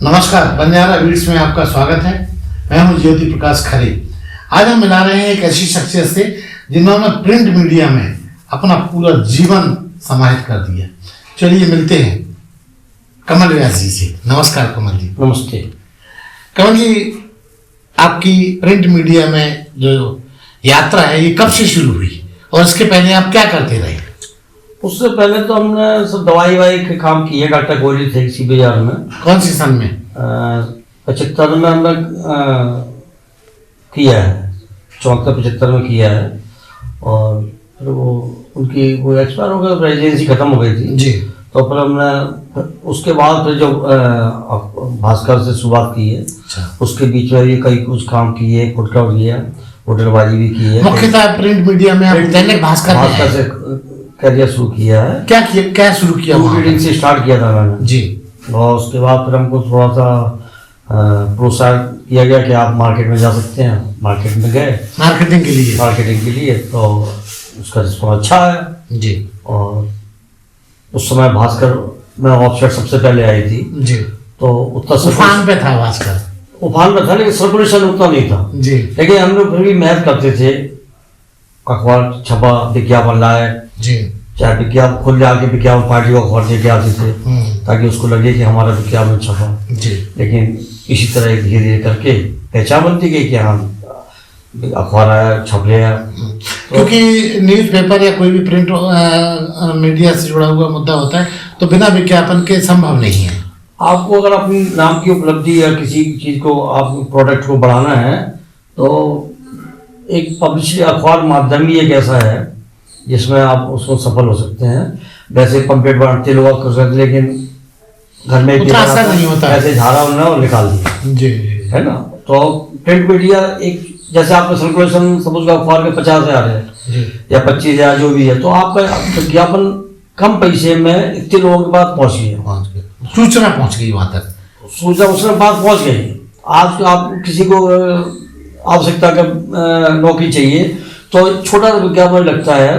नमस्कार, बंजारा बीट्स में आपका स्वागत है। मैं हूं ज्योति प्रकाश खरे। आज हम मिला रहे हैं एक ऐसी शख्सियत से जिन्होंने प्रिंट मीडिया में अपना पूरा जीवन समाहित कर दिया। चलिए मिलते हैं कमल व्यास जी से। नमस्कार कमल जी। नमस्ते। कमल जी, आपकी प्रिंट मीडिया में जो यात्रा है ये कब से शुरू हुई और इसके पहले आप क्या करते रहे? उससे पहले तो हमने सब दवाई वाई के काम किए। डॉक्टर गोली थे इसी बाजार में। कौन सी सन में? 75 में हमने किया है, 74-75 में किया है। और फिर वो उनकी वो एक्सपायर हो गया, रेजिडेंसी खत्म हो गई थी जी। तो फिर हमने उसके बाद फिर जो भास्कर से शुरुआत की है। उसके बीच में भी कई कुछ काम किए, फुटकर किया, होटलबाजी भी की है। मुख्यतः प्रिंट मीडिया में आप दैनिक भास्कर से करियर शुरू किया है। क्या शुरू किया? रीडिंग से स्टार्ट किया था मैंने जी। और उसके बाद फिर हमको थोड़ा सा प्रोत्साहन किया गया कि आप मार्केट में जा सकते हैं। मार्केट में गए मार्केटिंग के लिए तो उसका रिस्पॉन्स अच्छा है जी। और उस समय भास्कर में ऑफसेट सबसे पहले आई थी जी। तो उतना उफान पे था भास्कर। उफान पे था, लेकिन सर्कुलेशन उतना नहीं था जी। लेकिन हम लोग फिर भी मेहनत करते थे। अखबार छपा, विज्ञापन लाए जी। चाहे विज्ञापन खुद जाके विज्ञापन पार्टी को अखबार लेके आते थे ताकि उसको लगे कि हमारा विज्ञापन छपा जी। लेकिन इसी तरह धीरे धीरे करके पहचान बनती गई कि हाँ अखबार आया, छप गया। क्योंकि न्यूज़पेपर या कोई भी प्रिंट मीडिया से जुड़ा हुआ मुद्दा होता है तो बिना विज्ञापन के संभव नहीं है। आपको अगर अपनी नाम की उपलब्धि या किसी चीज़ को आप प्रोडक्ट को बढ़ाना है तो एक पब्लिसिटी अखबार माध्यम ही एक ऐसा है जिसमें आप उसको सफल हो सकते हैं। वैसे पंपलेट बांटते लोग कर सकते लेकिन घर में नहीं होता, ऐसे झाड़ा उन्होंने और निकाल दिया जी, है ना। तो प्रिंट मीडिया एक जैसे आपका सर्कुलेशन सपोज का अखबार के 50,000 है या 25,000 जो भी है तो आपका विज्ञापन कम पैसे में इतने लोगों के पास पहुँच गई, सूचना पहुँच गई वहाँ तक, सूचना उसके पास पहुँच गई। आज तो आप किसी को आवश्यकता का नौकरी चाहिए तो छोटा विज्ञापन लगता है,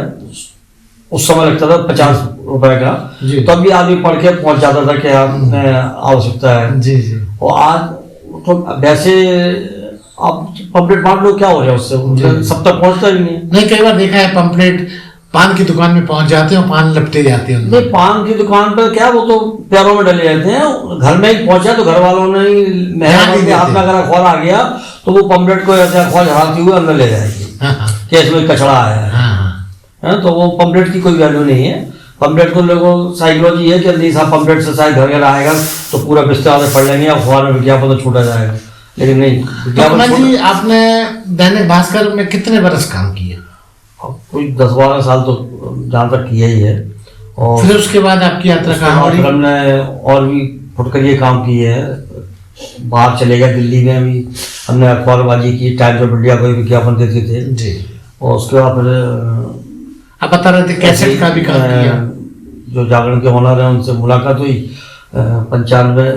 उस समय लगता था 50 रुपए का, तब भी आदमी पढ़ के पहुंच जाता था कि आवश्यकता है जी जी। और आज तो वैसे आप पंपलेट बांट लो, क्या हो रहा है उससे, सब तक पहुंचता ही नहीं। कई बार देखा है पंपलेट पान की दुकान में पहुंच जाते हैं, पान लपटे जाते हैं। नहीं, पान की दुकान पर क्या, वो तो पैरों में डले रहते हैं। घर में ही पहुंचा तो घर वालों ने मेहनत हाथ में अगर अखबार आ गया तो वो पंपलेट को ऐसे अखबार झड़ाते हुए अंदर ले जाएगी कि इसमें कचरा आया है। तो वो पंपलेट की कोई वैल्यू नहीं है। पंपलेट को लोगों साइकोलॉजी है कि नहीं साहब पंपलेट से शायद घर आएगा तो पूरा बिस्तर पढ़ लेंगे, अखबार में विज्ञापन तो छूटा जाएगा, लेकिन नहीं विज्ञापन। जी, आपने दैनिक भास्कर में कितने बरस काम किया? कोई 10-12 साल तो जहाँ तक किया ही है। और फिर उसके बाद आपकी यात्रा कहाँ हुई? हमने और भी फुटकर ये काम किए हैं। बाहर चले गए, दिल्ली में भी हमने अखबारबाजी की, टाइम्स ऑफ इंडिया को विज्ञापन देते थे जी। और उसके बाद फिर आप बता रहे थे कैसेट का भी काम किया। जो जागरण के ओनर है उनसे मुलाकात हुई 94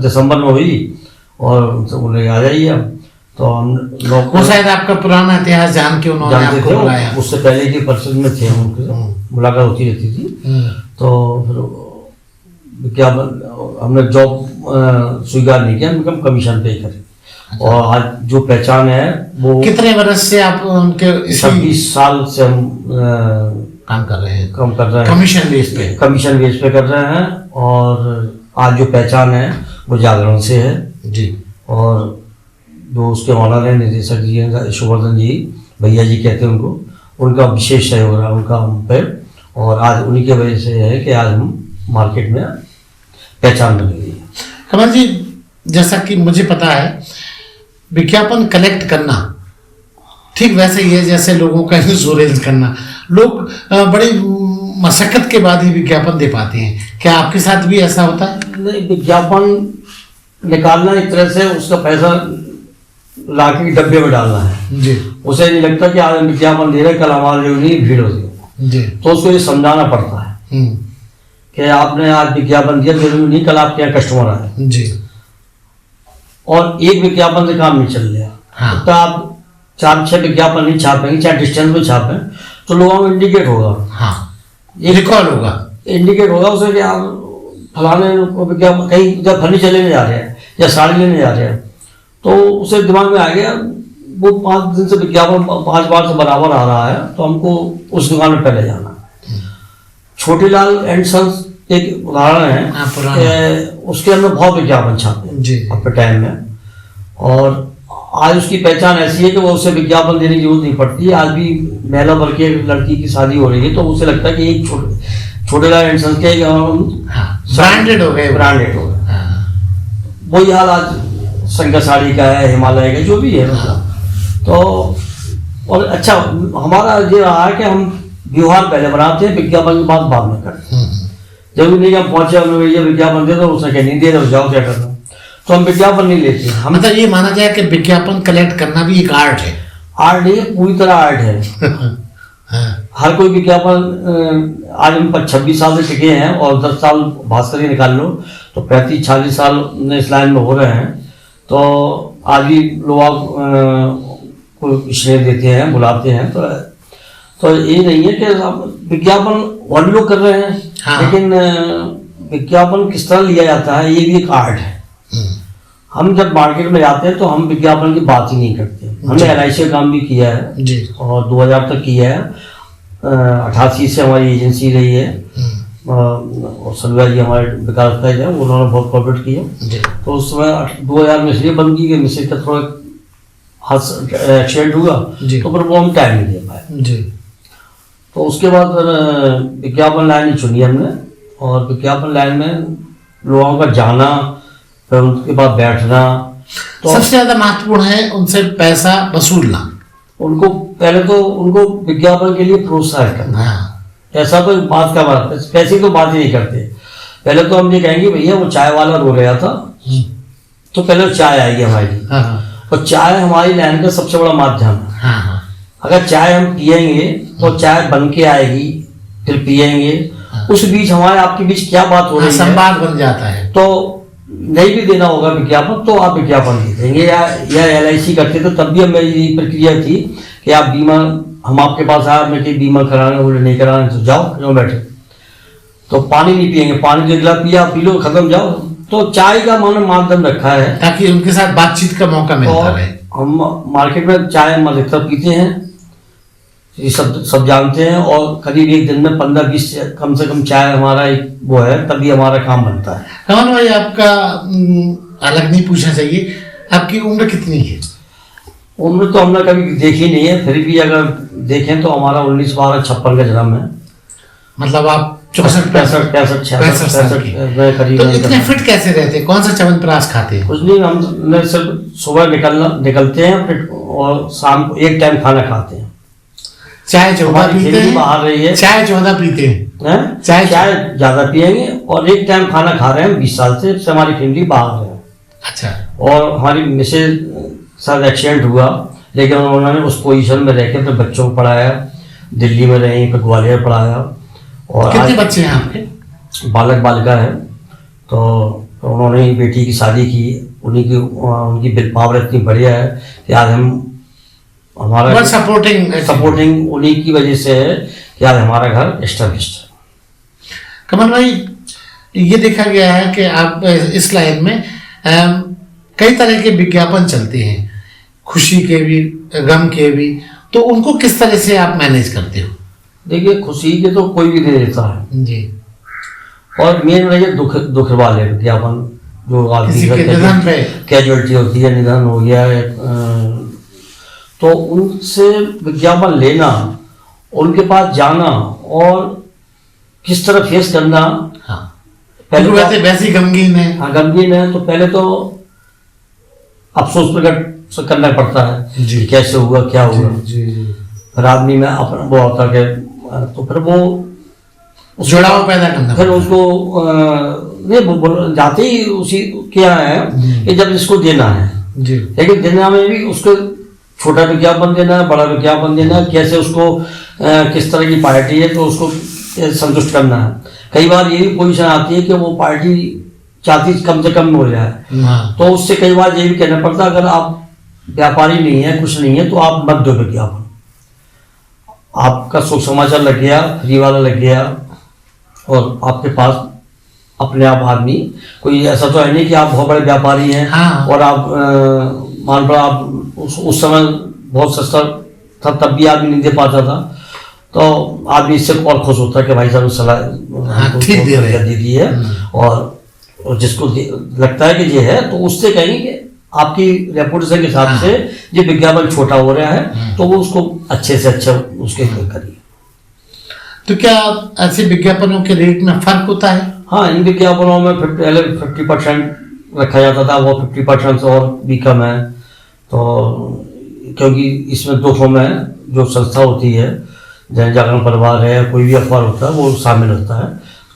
दिसंबर में हुई और उनसे बोले आ जाइए आप। तो हम लोग वो शायद आपका पुराना इतिहास जान के उन्होंने आपको बुलाया। उससे पहले की परिषद में थे, उनके मुलाकात होती रहती थी। तो फिर विज्ञापन हमने जॉब स्वीकार नहीं किया, हम कमीशन पे करें। और आज जो पहचान है वो कितने वर्ष से आप उनके 26 साल से हम काम कर रहे हैं कमीशन बेस पे कर रहे हैं। और आज जो पहचान है वो जागरण से है जी। और जो उसके ऑनर है निदेशक जी हैं यशोवर्धन जी, भैया जी कहते हैं उनको, उनका विशेष सहयोग रहा उनका हम पे। और आज उन्हीं की वजह से है कि आज हम मार्केट में पहचान बन गई है। कमल जी, जैसा कि मुझे पता है विज्ञापन कलेक्ट करना ठीक वैसे ही है जैसे लोगों का इंश्योरेंस करना। लोग बड़ी मशक्कत के बाद ही विज्ञापन दे पाते हैं। क्या आपके साथ भी ऐसा होता है? नहीं, विज्ञापन निकालना एक तरह से उसका पैसा लाके डब्बे में डालना है जी। उसे नहीं लगता कि आज विज्ञापन दे रहे, कल हमारे लिए भीड़ होती जी। तो उसको ये समझाना पड़ता है कि आपने आज विज्ञापन दिया, जरूरी नहीं कल आपके यहाँ कस्टमर आए जी। और एक विज्ञापन से काम नहीं चल रहा। तो आप 4-6 विज्ञापन नहीं छापेंगे, चाहे डिस्टेंस में छापें तो लोगों में इंडिकेट होगा, रिकॉल होगा, इंडिकेट होगा उसे कि आप फलाने को विज्ञापन, कहीं जब फर्नीचर लेने जा रहे हैं या साड़ी लेने जा रहे हैं, तो उसे दिमाग में आ गया वो 5 दिन से विज्ञापन 5 बार से बराबर आ रहा है, तो हमको उस दुकान में पहले जाना। छोटीलाल एंड सन्स एक उदाहरण है, उसके अंदर बहुत विज्ञापन छापे अपने टाइम में, और आज उसकी पहचान ऐसी है कि वो उसे विज्ञापन देने की जरूरत नहीं पड़ती। आज भी महिला वर्ग की लड़की की शादी हो रही है तो उसे लगता है कि एक छोटेलाल एंड सन्स के ब्रांडेड हो गए। वही हाल आज शंकर साड़ी का है, हिमालय का, जो भी है मतलब। तो और अच्छा हमारा ये रहा है कि हम व्यवहार पहले बनाते हैं, विज्ञापन की बात बाद में करते हैं। जरूरी नहीं कि हम पहुंचे हमने भैया विज्ञापन दे दो, उसने कह नहीं दे दो, जाओ क्या करना, तो हम विज्ञापन नहीं लेते। हम मतलब ये माना जाए कि विज्ञापन कलेक्ट करना भी एक आर्ट है। आर्ट नहीं, पूरी तरह आर्ट है। हर कोई विज्ञापन, आज हम 26 साल से टिके हैं और 10 साल भास्कर ही निकाल लो तो 35-40 साल इस लाइन में हो रहे हैं, तो आज भी लोग को स्नेह देते हैं, बुलाते हैं। तो ये नहीं है कि विज्ञापन और लोग कर रहे हैं, लेकिन विज्ञापन किस तरह लिया जाता है ये भी एक आर्ट है। हम जब मार्केट में जाते हैं तो हम विज्ञापन की बात ही नहीं करते। हमने LIC का काम भी किया है जी, और 2000 तक किया है। 88 से हमारी एजेंसी रही है, और सलवा जी हमारे विकास का है, उन्होंने बहुत कोऑपरेट किया। तो उस समय 2000 में इसलिए बंद की गई, मिस्त्री का थोड़ा एक्सीडेंट हुआ तो फिर वो हम टाइम नहीं दे पाए जी। तो उसके बाद विज्ञापन लाइन ही चुनी हमने, और विज्ञापन लाइन में लोगों का जाना, फिर उनके बाद बैठना, तो सबसे ज्यादा महत्वपूर्ण है उनसे पैसा वसूलना। उनको पहले तो उनको विज्ञापन के लिए प्रोत्साहित करना। ऐसा तो बात का बात, पैसे तो बात ही नहीं करते। पहले तो हम ये कहेंगे भैया वो चाय वाला रो रहा था, तो पहले चाय आएगी हमारी, और चाय हमारी लाइन का सबसे बड़ा माध्यम है। अगर चाय हम पियेंगे तो चाय बन के आएगी, फिर पियेंगे, उस बीच हमारे आपके बीच क्या बात हो रही है, संवाद बन जाता है। तो नहीं भी देना होगा विज्ञापन तो आप विज्ञापन दे देंगे। या LIC करते तो तब भी हमें ये प्रक्रिया थी कि आप बीमा, हम आपके पास आए, मैं कि बीमा कराना, बोले नहीं कराना तो जाओ क्यों बैठे, तो पानी नहीं पियेंगे, पानी जो गिलास पिया पी लो, खत्म, जाओ। तो चाय का मैंने मानदंड रखा है ताकि उनके साथ बातचीत का मौका मिलता रहे। हम मार्केट में चाय हम अधिकतर पीते हैं, ये सब जानते हैं, और करीब एक दिन में 15-20 कम से कम चाय हमारा एक वो है, तभी हमारा काम बनता है। कमल भाई आपका अलग नहीं पूछना चाहिए, आपकी उम्र कितनी है? उम्र तो हमने कभी देखी नहीं है, फिर भी अगर देखें तो हमारा 19-12-56 का जन्म है। मतलब आप 64-65 में करीब। तो इतने फिट कैसे रहते हैं? कौन सा च्यवनप्राश खाते हैं? कुछ नहीं, हम सिर्फ सुबह निकलते हैं फिर, और शाम को एक टाइम खाना खाते हैं। चाय 14 पीते हैं, बाहर रही है, चाय 14 पीते हैं, चाय ज्यादा पियेंगे, और एक टाइम खाना खा रहे हैं 20 साल से हमारी फैमिली बाहर है। अच्छा। और हमारी मिसेज साथ एक्सीडेंट हुआ, लेकिन उन्होंने उस पोजीशन में रह के अपने बच्चों को पढ़ाया, दिल्ली में रही, फिर ग्वालियर पढ़ाया। और कितने बच्चे हैं आपके? बालक बालिका है। तो उन्होंने बेटी की शादी की, उनकी बिल पावर इतनी बढ़िया है कि आज हमारा सपोर्टिंग उन्हीं की वजह से है कि आज हमारा घर एस्टेब्लिश्ड है। कमल भाई, ये देखा गया है कि आप इस लाइन में कई तरह के विज्ञापन चलते हैं, खुशी के भी, गम के भी, तो उनको किस तरह से आप मैनेज करते हो? देखिए, खुशी के तो कोई भी दे देता है जी, और मेन रही दुख वाले विज्ञापन, जो आदमी कैजुअलिटी होती है, निधन हो गया है, तो उनसे विज्ञापन लेना, उनके पास जाना और किस तरह फेस करना। हाँ, पहले वैसे गमगीन है। हाँ, गमगीन है, तो पहले तो अफसोस प्रकट करना पड़ता है कि कैसे हुआ, क्या हुआ। फिर आदमी में अपना वो होता है, तो फिर वो जुड़ाव पैदा करना, फिर उसको जाते ही उसी क्या है कि जब इसको देना है जी, लेकिन देना में भी उसको छोटा विज्ञापन देना है, बड़ा विज्ञापन देना है, कैसे उसको किस तरह की पार्टी है तो उसको संतुष्ट करना है। कई बार ये भी पोजीशन आती है कि वो पार्टी चाहती कम से कम हो जाए, तो उससे कई बार ये भी कहना पड़ता है अगर आप व्यापारी नहीं है, कुछ नहीं है, तो आप मत दो विज्ञापन। आपका सुख समाचार लग गया, फ्री वाला लग गया, और आपके पास अपने आप आदमी, कोई ऐसा तो है नहीं कि आप बहुत बड़े व्यापारी हैं हाँ। और आप मान लो आप उस समय बहुत सस्ता था तब भी आदमी नहीं दे पाता था, तो आदमी इससे और खुश होता है कि भाई साहब सलाह ठीक दे रहे हैं। दी है। और जिसको लगता है कि ये है तो उससे कहेंगे कि आपकी रेपुटेशन के हिसाब से ये विज्ञापन छोटा हो रहा है तो वो उसको अच्छे से अच्छा उसके करिए। तो क्या ऐसे विज्ञापनों के रेट में फर्क होता है? हाँ, इन विज्ञापनों में पहले 50% रखा जाता था, वो 50% से और भी कम है। तो क्योंकि इसमें 200 में जो संस्था होती है, जन जागरण परिवार है, कोई भी अखबार होता है, वो शामिल होता है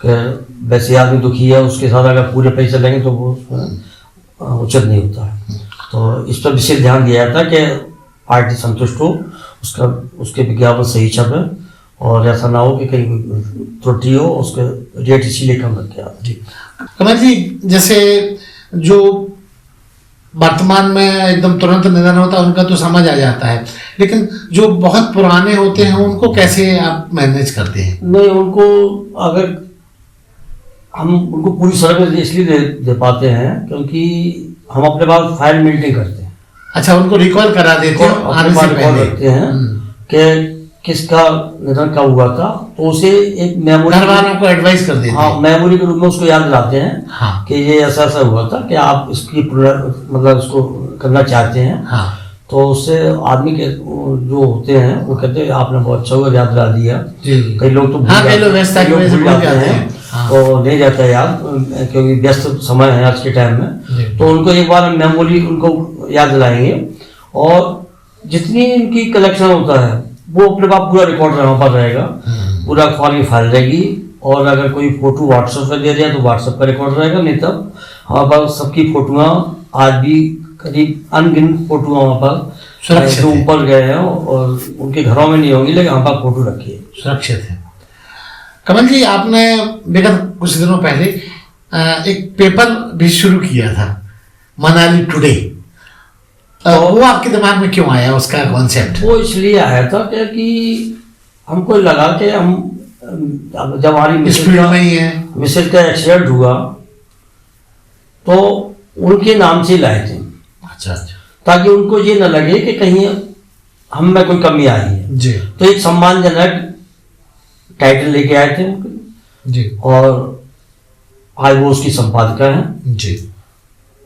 कि वैसे आदमी दुखी है उसके साथ अगर पूरे पैसे लेंगे तो वो उचित नहीं होता है। तो इस पर विशेष ध्यान दिया जाता है कि पार्टी संतुष्ट हो, उसके विज्ञापन सही छपे और ऐसा ना हो कि कहीं त्रुटि हो, उसके रेट इसीलिए कम रखे आप। जी कमल जी, जैसे जो वर्तमान में एकदम तुरंत निधन होता है उनका तो समझ आ जाता है, लेकिन जो बहुत पुराने होते हैं उनको कैसे आप मैनेज करते हैं? नहीं, उनको अगर हम उनको पूरी सर्विस इसलिए दे पाते हैं क्योंकि हम अपने पास फाइल मेंटेन करते हैं। अच्छा, उनको रिकॉल करा देते हैं आने से पहले? रखते हैं कि किसका निधन कब हुआ था, तो उसे एक मेमोरी, घर वालों को एडवाइस कर देते हैं। हाँ, मेमोरी के रूप में उसको याद दिलाते हैं हाँ। कि ये ऐसा ऐसा हुआ था कि आप इसकी मतलब उसको करना चाहते हैं। हाँ। तो उससे आदमी के जो होते हैं वो कहते हैं आपने बहुत अच्छा हुआ याद दिला दिया। कई लोग तो हाँ, कई लोग व्यस्त भूल जाते हैं तो नहीं जाता याद, क्योंकि व्यस्त समय है आज के टाइम में। तो उनको एक बार मेमोरी उनको याद दिलाएंगे और जितनी इनकी कलेक्शन होता है वो अपने पास पूरा रिकॉर्ड वहाँ पर रहेगा, पूरा अखबार की फाइल रहेगी। और अगर कोई फोटो व्हाट्सएप पर दे दिया तो व्हाट्सएप पर रिकॉर्ड रहेगा, नहीं तब हमारे पास सबकी फोटोआँ आज भी करीब अनगिनत फोटो वहाँ पर जो ऊपर गए हैं और उनके घरों में नहीं होंगी, लेकिन वहाँ पर फोटो रखी है, सुरक्षित है। कमल जी, आपने विगत कुछ दिनों पहले एक पेपर भी शुरू किया था, मनाली टुडे। वो आपके दिमाग में क्यों आया, उसका कॉन्सेप्ट? वो इसलिए आया था कि हमको लगा कि हम जब हमारी मिसेज का एक्सीडेंट हुआ तो उनके नाम से लाए थे। अच्छा अच्छा। ताकि उनको ये न लगे कि कहीं हम में कोई कमी आई है जी। तो एक सम्मानजनक टाइटल लेके आए थे जी। और आज वो उसकी संपादिका है जी।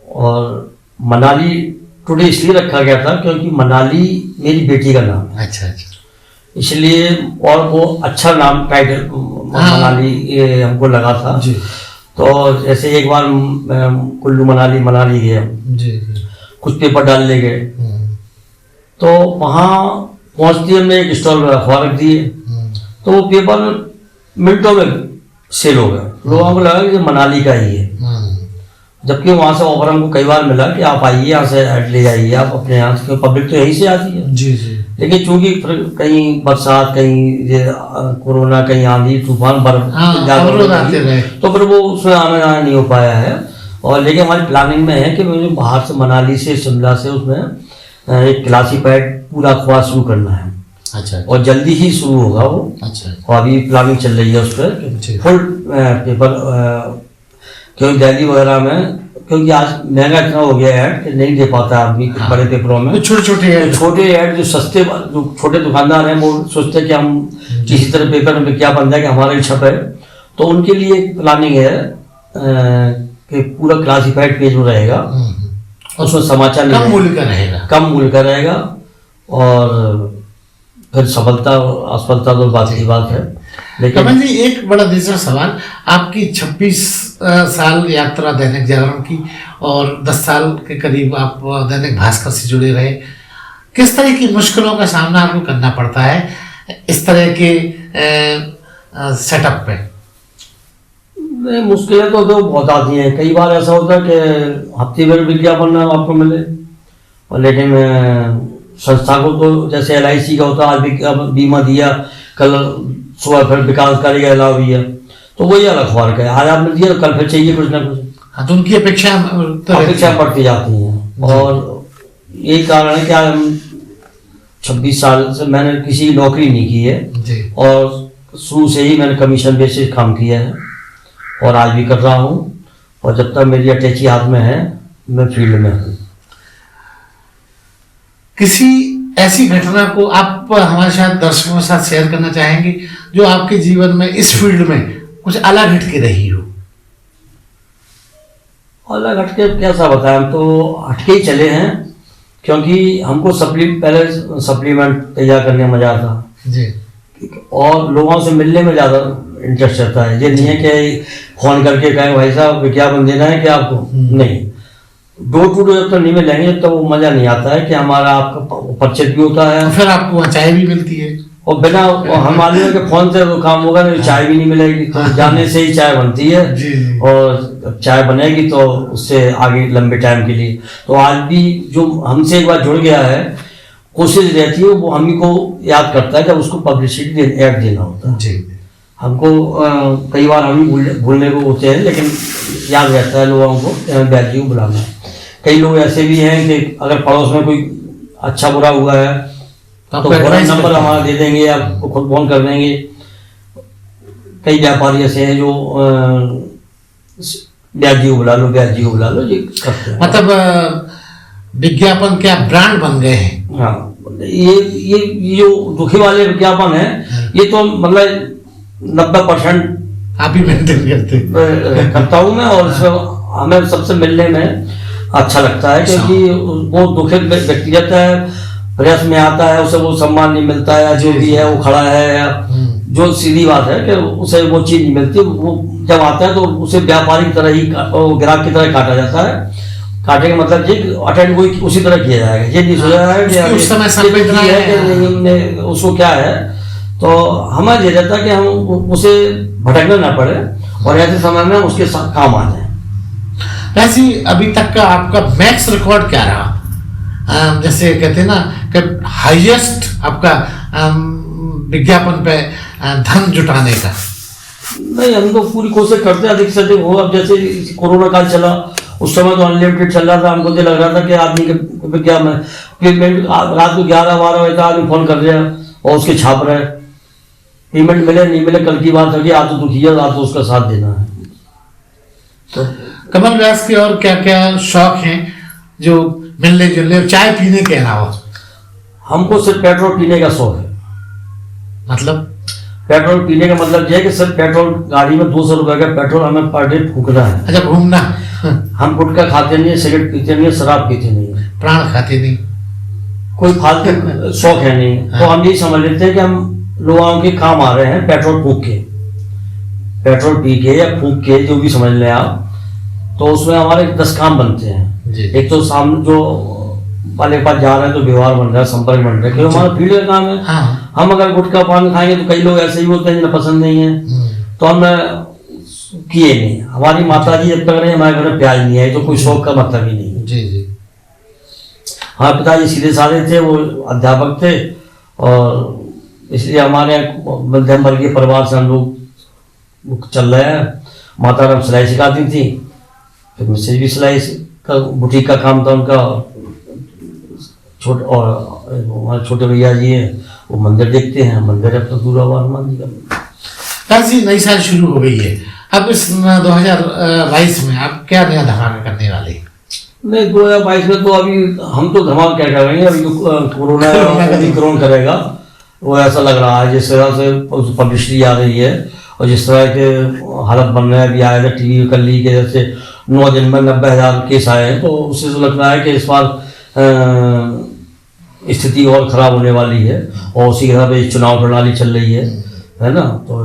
और मनाली टुडे इसलिए रखा गया था क्योंकि मनाली मेरी बेटी का नाम है। अच्छा अच्छा। इसलिए और वो अच्छा नाम टाइटल मनाली ये हमको लगा था। जी। तो जैसे एक बार कुल्लू मनाली गया, जी। कुछ पेपर डालने गए तो वहाँ पहुँचते हमने एक स्टॉल में अखबार रख दिए तो वो पेपर मिनटों में सेल हो गया। लोगों को लगा कि मनाली का ही है, जबकि वहाँ से ऑफर हमको कई बार मिला कि आप आइए यहाँ से ऐड ले जाइए आप अपने यहाँ से, पब्लिक तो यहीं से आती है। जी जी। लेकिन चूंकि कहीं बरसात, कहीं ये कोरोना, कहीं आंधी तूफान, बर्फ तो फिर वो उसमें आना जाना नहीं हो पाया है। और लेकिन हमारी प्लानिंग में है कि मुझे बाहर से मनाली से शिमला से उसमें एक क्लासीफाइड पूरा अखबार शुरू करना है। अच्छा। और जल्दी ही शुरू होगा वो। अच्छा। और अभी प्लानिंग चल रही है उस पर फुल पेपर, क्योंकि दिल्ली वगैरह में क्योंकि आज महंगा इतना हो गया ऐड कि नहीं दे पाता आदमी बड़े पेपरों में। छोटे ऐड जो सस्ते जो छोटे दुकानदार हैं वो सोचते हैं कि हम किसी तरह पेपर में विज्ञापन दें कि हमारा ही छपे, तो उनके लिए एक प्लानिंग है कि पूरा क्लासिफाइड पेज में रहेगा और उसमें समाचार कम मूल्य का रहेगा और फिर सफलता असफलता तो बात की बात है। लेकिन कमल जी, एक बड़ा दिलचस्प सवाल, आपकी 26 साल यात्रा दैनिक जागरण की और 10 साल के करीब आप दैनिक भास्कर से जुड़े रहे, किस तरह की मुश्किलों का सामना आपको करना पड़ता है इस तरह के सेटअप पे? मुश्किलें तो बहुत आती हैं। कई बार ऐसा होता है कि हफ्ते भर विज्ञापन आपको मिले, और लेकिन संस्था को तो जैसे LIC का होता है, आज बीमा दिया, कल सुबह फिर विकास करेगा अलावा भी है, तो वही अलग अखबार का है, आज आपने दिया तो कल फिर चाहिए कुछ ना कुछ। हाँ, तो उनकी अपेक्षा बढ़ती जाती हैं। और यही कारण है कि आज हम 26 साल से मैंने किसी की नौकरी नहीं की है और शुरू से ही मैंने कमीशन बेसिस काम किया है और आज भी कर रहा हूँ, और जब तक मेरी अटैची हाथ में है मैं फील्ड में हूँ। किसी ऐसी घटना को आप हमारे साथ दर्शकों के साथ शेयर करना चाहेंगे जो आपके जीवन में इस फील्ड में कुछ अलग हट के रही हो? अलग हटके कैसा बताएं, हम तो हटके ही चले हैं, क्योंकि हमको पहले सप्लीमेंट तैयार करने में मजा आता जी, और लोगों से मिलने में ज़्यादा इंटरेस्ट रहता है। ये नहीं है कि फ़ोन करके कहें भाई साहब विज्ञापन देना है कि आपको, नहीं, डोर टू डोर जब तक नहीं मिलेंगे तो वो मज़ा नहीं आता है कि हमारा आपका परिचय भी होता है, फिर आपको वहाँ चाय भी मिलती है, और बिना हम मालूम है कि फ़ोन से वो काम होगा नहीं, चाय भी नहीं मिलेगी, तो जाने से ही चाय बनती है। जी। और चाय बनेगी तो उससे आगे लंबे टाइम के लिए। तो आज भी जो हमसे एक बार जुड़ गया है, कोशिश रहती है वो हम ही को याद करता है जब उसको पब्लिसिटी ऐड देना होता है। जी, हमको कई बार हम ही भूलने को होते हैं, लेकिन याद रहता है लोगों को बैग जी को बुलाना है। कई लोग ऐसे भी हैं कि अगर पड़ोस में कोई अच्छा बुरा हुआ है तो फोन नंबर हमारा दे देंगे या खुद फोन कर देंगे। कई व्यापारी ऐसे हैं जो ब्याज जी को बुला लो, ब्याज जी को बुला लो, ये करते हैं। मतलब विज्ञापन क्या ब्रांड बन गए हैं? हाँ, ये जो दुखी वाले विज्ञापन है ये तो मतलब 90% आप ही मेंटेन करता हूँ मैं, और हमें सबसे मिलने में अच्छा लगता है, क्योंकि वो दुखित व्यक्ति रहता है, प्रेस में आता है, उसे वो सम्मान नहीं मिलता है, जो भी है वो खड़ा है, या जो सीधी बात है कि उसे वो चीज़ नहीं मिलती, वो जब आता है तो उसे व्यापारी की तरह ही ग्राहक की तरह काटा जाता है। काटे का मतलब ये अटेंड कोई उसी तरह किया जाएगा, ये नहीं सोचा है उस समय सब इतना कि उसको क्या है। तो हमें ये रहता है कि हम उसे भटकना ना पड़े और ऐसे समय में उसके साथ काम आ जाए। वैसे अभी तक का आपका मैक्स रिकॉर्ड क्या रहा? जैसे कहते हैं ना कि हाईएस्ट आपका विज्ञापन पे धन जुटाने का। नहीं, हम तो पूरी कोशिश करते हैं अधिक से अधिक हो। अब जैसे कोरोना काल चला उस समय तो अनलिमिटेड चल रहा था, हमको तो लग रहा था कि आदमी के विज्ञापन पेमेंट रात को 11-12 बजे आदमी फोन कर रहे हैं और उसके छाप रहे, पेमेंट मिले नहीं मिले कल की बात है कि आज तो दुखी है, आज तो उसका साथ देना है। तो कमल व्यास के और क्या क्या शौक हैं जो मिलने जुलने चाय पीने के अलावा? हमको सिर्फ पेट्रोल पीने का शौक है। मतलब पेट्रोल पीने का मतलब यह है कि सिर्फ पेट्रोल, गाड़ी में 200 रुपए का पेट्रोल हमें पर डे फूकना है। अच्छा, घूमना। हम गुटखा खाते नहीं है, सिगरेट पीते नहीं है, शराब पीते नहीं है, प्राण खाते नहीं, कोई फालतू शौक है नहीं। तो हम यही समझ लेते हैं कि हम लोगों के काम आ रहे हैं पेट्रोल फूक के, पेट्रोल पी के या फूक के, जो भी समझ लें आप। तो उसमें हमारे 10 काम बनते हैं। एक तो सामने जो वाले के पास जा रहे हैं तो व्यवहार बन रहा है, संपर्क बन रहा है, क्योंकि हमारा फील्ड का काम है। हाँ। हम अगर गुटखा पान खाएंगे तो कई लोग ऐसे ही होते हैं जिन्हें पसंद नहीं है, तो हम किए नहीं। हमारी माता जी जब तक नहीं, हमारे घर में प्याज नहीं है, तो कोई शौक का मतलब ही नहीं है। जी जी। हमारे पिताजी सीधे साधे थे, वो अध्यापक थे, और इसलिए हमारे मध्यम वर्गीय परिवार से हम लोग चल रहे हैं। माता राम सिलाई सिखाती थी, फिर मुझसे भी सिलाई का बुटीक का काम था उनका। और हमारे छोटे भैया जी हैं, वो मंदिर देखते हैं, मंदिर अब तो दूरा हुआ हनुमान जी का। जी, नई साल शुरू हो गई है, अब इस 2022 में आप क्या नया धमाका करने वाले हैं? नहीं, 2022 में तो अभी हम तो धमाल क्या करेंगे, अभी जो कोरोना ओमिक्रॉन करेगा वो ऐसा लग रहा है, जिस तरह से पब्लिसिटी आ रही है और जिस तरह के हालत बन रहे हैं। अभी आया था टीवी कर ली के जैसे 9 दिन में 90,000 केस आए हैं, तो उससे तो लग रहा है कि इस बार स्थिति और खराब होने वाली है। और उसी के साथ चुनाव प्रणाली चल रही है ना, तो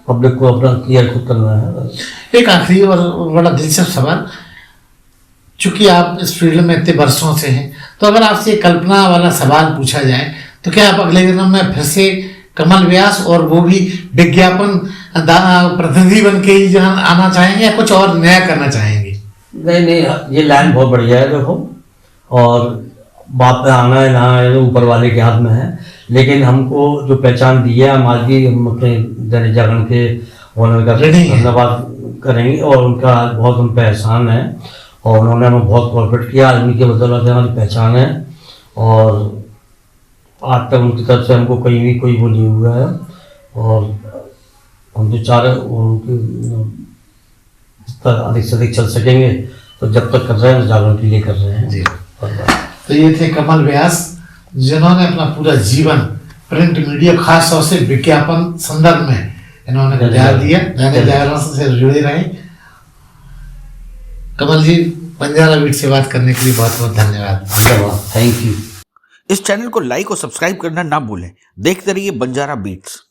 पब्लिक को अपना क्लियर खुद करना है। एक आखिरी और बड़ा दिलचस्प सवाल, चूंकि आप इस फील्ड में इतने वर्षों से हैं, तो अगर आपसे कल्पना वाला सवाल पूछा जाए तो क्या आप अगले जन्म में फिर से कमल व्यास और वो भी विज्ञापन प्रतिनिधि बन के ही आना चाहेंगे या कुछ और नया करना चाहेंगे? नहीं, ये लाइन बहुत बढ़िया है देखो, और बात पे आना है ना है ऊपर वाले के हाथ में है। लेकिन हमको जो पहचान दी है, हम आज भी हम अपने दैनिक जागरण के ओनर का धन्यवाद करेंगे, और उनका बहुत हम पे एहसान है, और उन्होंने हमें बहुत कॉर्पोरेट किया। आदमी के बदौलत हमारी पहचान है, और आज तक उनकी तरफ से हमको कहीं भी कोई वो नहीं हुआ है। और हम तो चाह रहे उनकी तक अधिक से अधिक चल सकेंगे। तो जब तक कर रहे हैं जागरण के लिए कर रहे हैं जी। तो ये थे कमल व्यास, जिन्होंने अपना पूरा जीवन प्रिंट मीडिया, खास तौर से विज्ञापन संदर्भ में इन्होंने गुजार दिया। दैनिक जागरण से जुड़े रहे। कमल जी, बंजारा बीट से बात करने के लिए बहुत बहुत धन्यवाद। Thank you. इस चैनल को लाइक और सब्सक्राइब करना ना भूलें। देखते रहिए बंजारा बीट्स।